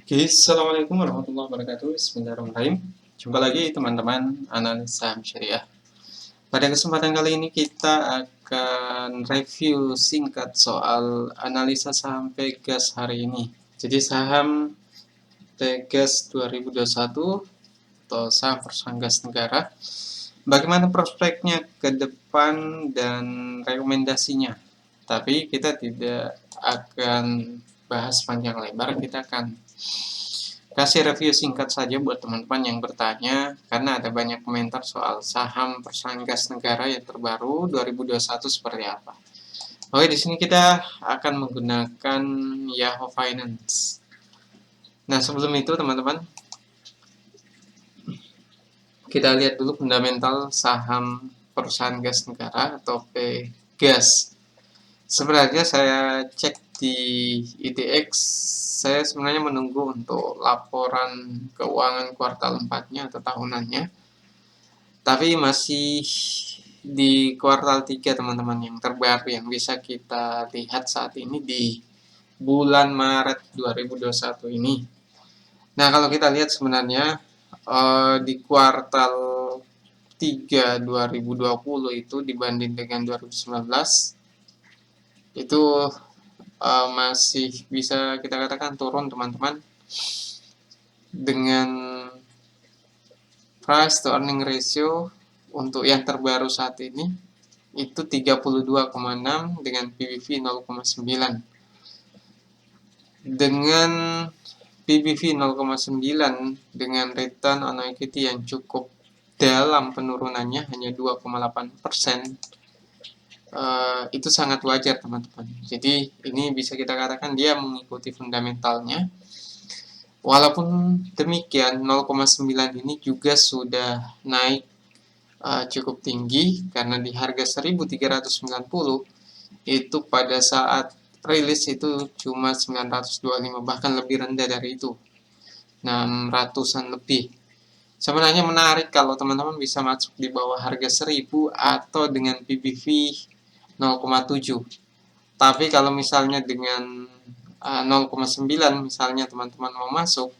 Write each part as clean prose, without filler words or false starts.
Oke, Assalamualaikum warahmatullahi wabarakatuh. Bismillahirrahmanirrahim. Jumpa lagi teman-teman analis saham syariah. Pada kesempatan kali ini kita akan review singkat soal analisa saham Pegas hari ini. Jadi saham Pegas 2021 atau saham perusahaan gas negara. Bagaimana prospeknya ke depan dan rekomendasinya. Tapi kita tidak akan bahas panjang lebar, kita akan kasih review singkat saja buat teman-teman yang bertanya, karena ada banyak komentar soal saham perusahaan gas negara yang terbaru 2021 seperti apa. Oke, di sini kita akan menggunakan Yahoo Finance. Nah, sebelum itu teman-teman, kita lihat dulu fundamental saham perusahaan gas negara atau Pegas. Sebenarnya saya cek di IDX, saya sebenarnya menunggu untuk laporan keuangan kuartal 4-nya atau tahunannya. Tapi masih di kuartal 3 teman-teman yang terbaru yang bisa kita lihat saat ini di bulan Maret 2021 ini. Nah, kalau kita lihat sebenarnya di kuartal 3 2020 itu dibanding dengan 2019 itu masih bisa kita katakan turun teman-teman, dengan price to earning ratio untuk yang terbaru saat ini itu 32,6 dengan PBV 0,9. Dengan PBV 0,9 dengan return on equity yang cukup dalam penurunannya hanya 2,8%, itu sangat wajar teman-teman. Jadi ini bisa kita katakan dia mengikuti fundamentalnya. Walaupun demikian 0,9 ini juga sudah naik cukup tinggi, karena di harga 1390 itu pada saat rilis itu cuma 925, bahkan lebih rendah dari itu, 600-an lebih. Sebenarnya menarik kalau teman-teman bisa masuk di bawah harga 1000 atau dengan PBV 0,7. Tapi kalau misalnya dengan 0,9 misalnya teman-teman mau masuk,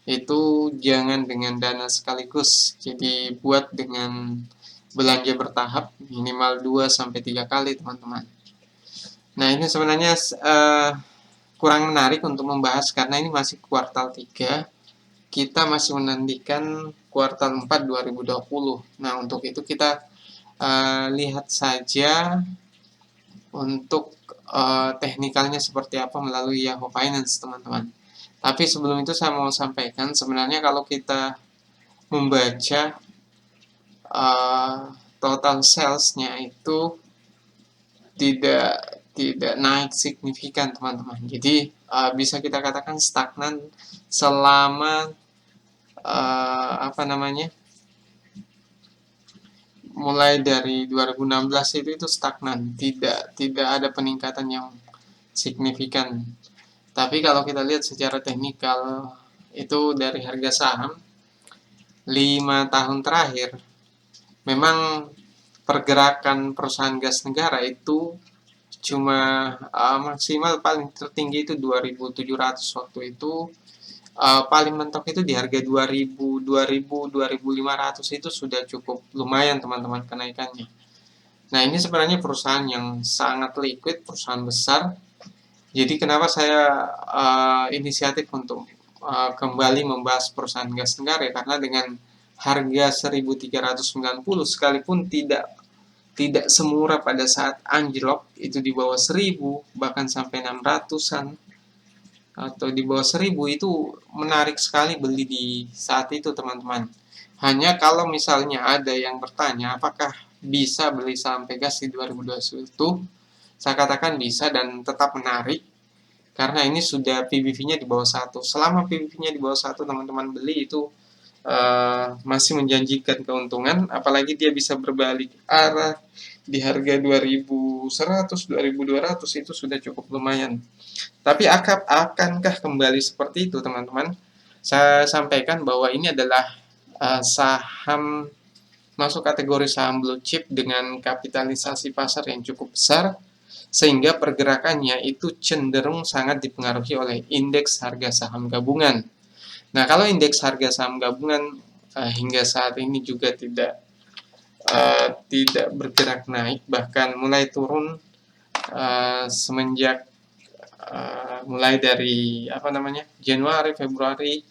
itu jangan dengan dana sekaligus. Jadi buat dengan belanja bertahap minimal 2-3 kali teman-teman. Nah, ini sebenarnya kurang menarik untuk membahas karena ini masih kuartal 3. Kita masih menantikan kuartal 4 2020. Nah, untuk itu kita lihat saja untuk teknikalnya seperti apa melalui Yahoo Finance, teman-teman. Tapi sebelum itu saya mau sampaikan, sebenarnya kalau kita membaca total sales-nya itu tidak naik signifikan, teman-teman. Jadi bisa kita katakan stagnan selama mulai dari 2016 itu stagnan, tidak ada peningkatan yang signifikan. Tapi kalau kita lihat secara teknikal itu dari harga saham 5 tahun terakhir, memang pergerakan perusahaan gas negara itu cuma maksimal paling tertinggi itu 2.700 waktu itu, paling mentok itu di harga 2.000, 2.500 itu sudah cukup lumayan teman-teman kenaikannya. Nah, ini sebenarnya perusahaan yang sangat liquid, perusahaan besar. Jadi kenapa saya inisiatif untuk kembali membahas perusahaan gas negara, karena dengan harga 1.390 sekalipun tidak semurah pada saat anjlok itu di bawah 1.000 bahkan sampai 600-an atau di bawah 1.000, itu menarik sekali beli di saat itu teman-teman. Hanya kalau misalnya ada yang bertanya apakah bisa beli saham Pegas di 2021 itu, saya katakan bisa dan tetap menarik karena ini sudah PBV-nya di bawah 1. Selama PBV-nya di bawah 1 teman-teman beli itu masih menjanjikan keuntungan, apalagi dia bisa berbalik arah di harga 2.100, 2.200 itu sudah cukup lumayan. Tapi akankah kembali seperti itu teman-teman? Saya sampaikan bahwa ini adalah saham masuk kategori saham blue chip dengan kapitalisasi pasar yang cukup besar, sehingga pergerakannya itu cenderung sangat dipengaruhi oleh indeks harga saham gabungan. Nah, kalau indeks harga saham gabungan hingga saat ini juga tidak bergerak naik, bahkan mulai turun semenjak mulai dari Januari, Februari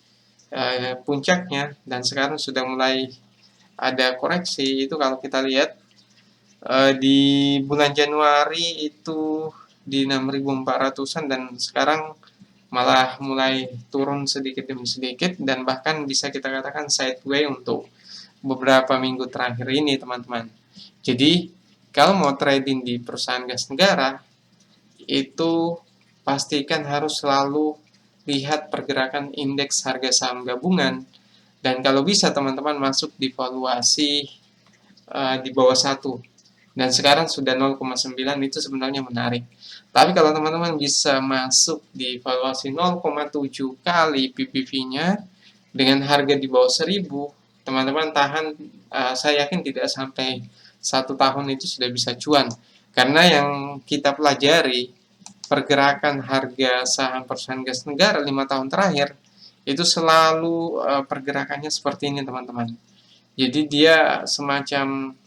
puncaknya, dan sekarang sudah mulai ada koreksi. Itu kalau kita lihat di bulan Januari itu di 6.400-an, dan sekarang malah mulai turun sedikit demi sedikit, dan bahkan bisa kita katakan sideways untuk beberapa minggu terakhir ini, teman-teman. Jadi kalau mau trading di perusahaan gas negara, itu pastikan harus selalu lihat pergerakan indeks harga saham gabungan, dan kalau bisa teman-teman masuk di valuasi di bawah 1, dan sekarang sudah 0,9, itu sebenarnya menarik. Tapi kalau teman-teman bisa masuk di valuasi 0,7 kali PBV-nya dengan harga di bawah 1.000, teman-teman tahan, saya yakin tidak sampai 1 tahun itu sudah bisa cuan. Karena yang kita pelajari, pergerakan harga saham perusahaan gas negara 5 tahun terakhir itu selalu pergerakannya seperti ini, teman-teman. Jadi dia semacam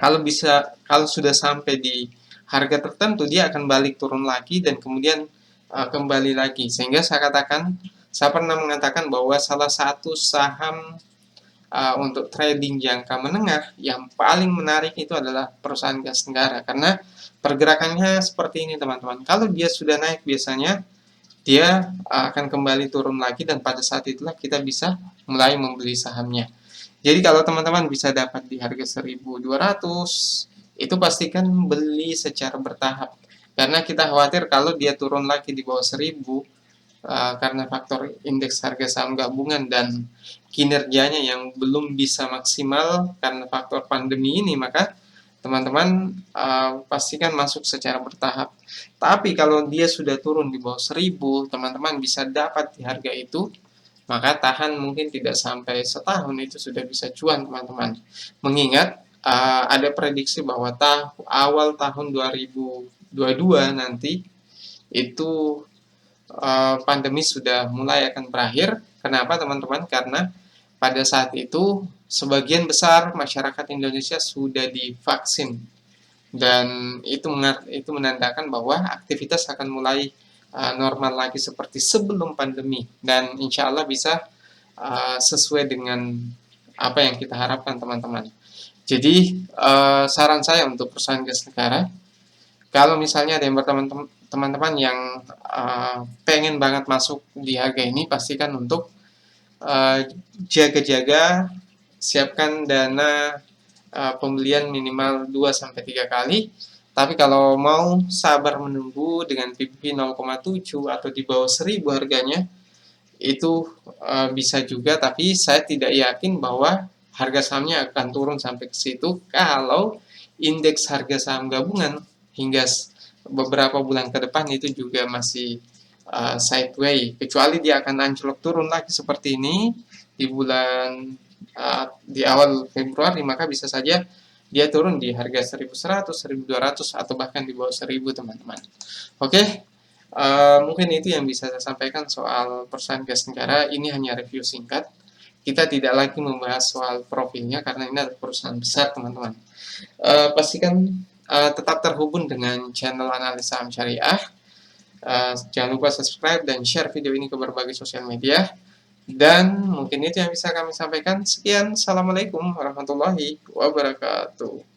kalau sudah sampai di harga tertentu, dia akan balik turun lagi dan kemudian kembali lagi. Sehingga saya pernah mengatakan bahwa salah satu saham untuk trading jangka menengah yang paling menarik itu adalah perusahaan gas negara, karena pergerakannya seperti ini, teman-teman. Kalau dia sudah naik, biasanya dia akan kembali turun lagi, dan pada saat itulah kita bisa mulai membeli sahamnya. Jadi kalau teman-teman bisa dapat di harga 1.200, itu pastikan beli secara bertahap. Karena kita khawatir kalau dia turun lagi di bawah 1.000, karena faktor indeks harga saham gabungan dan kinerjanya yang belum bisa maksimal karena faktor pandemi ini, maka teman-teman pastikan masuk secara bertahap. Tapi kalau dia sudah turun di bawah 1.000, teman-teman bisa dapat di harga itu, maka tahan mungkin tidak sampai setahun itu sudah bisa cuan, teman-teman. Mengingat ada prediksi bahwa awal tahun 2022 nanti itu pandemi sudah mulai akan berakhir. Kenapa, teman-teman? Karena pada saat itu sebagian besar masyarakat Indonesia sudah divaksin, dan itu menandakan bahwa aktivitas akan mulai normal lagi seperti sebelum pandemi, dan insya Allah bisa sesuai dengan apa yang kita harapkan, teman-teman. Jadi saran saya untuk perusahaan gas negara, kalau misalnya ada yang teman-teman yang pengen banget masuk di harga ini, pastikan untuk jaga-jaga, siapkan dana pembelian minimal 2-3 kali. Tapi kalau mau sabar menunggu dengan PBV 0,7 atau di bawah 1.000 harganya, itu bisa juga, tapi saya tidak yakin bahwa harga sahamnya akan turun sampai ke situ kalau indeks harga saham gabungan hingga beberapa bulan ke depan itu juga masih sideways, kecuali dia akan anjlok turun lagi seperti ini di awal Februari, maka bisa saja dia turun di harga 1.100, 1.200, atau bahkan di bawah 1.000, teman-teman. Oke, mungkin itu yang bisa saya sampaikan soal perusahaan gas negara. Ini hanya review singkat. Kita tidak lagi membahas soal profilnya karena ini adalah perusahaan besar, teman-teman. Pastikan tetap terhubung dengan channel Analisa Saham Syariah. Jangan lupa subscribe dan share video ini ke berbagai sosial media. Dan mungkin itu yang bisa kami sampaikan. Sekian, Assalamualaikum warahmatullahi wabarakatuh.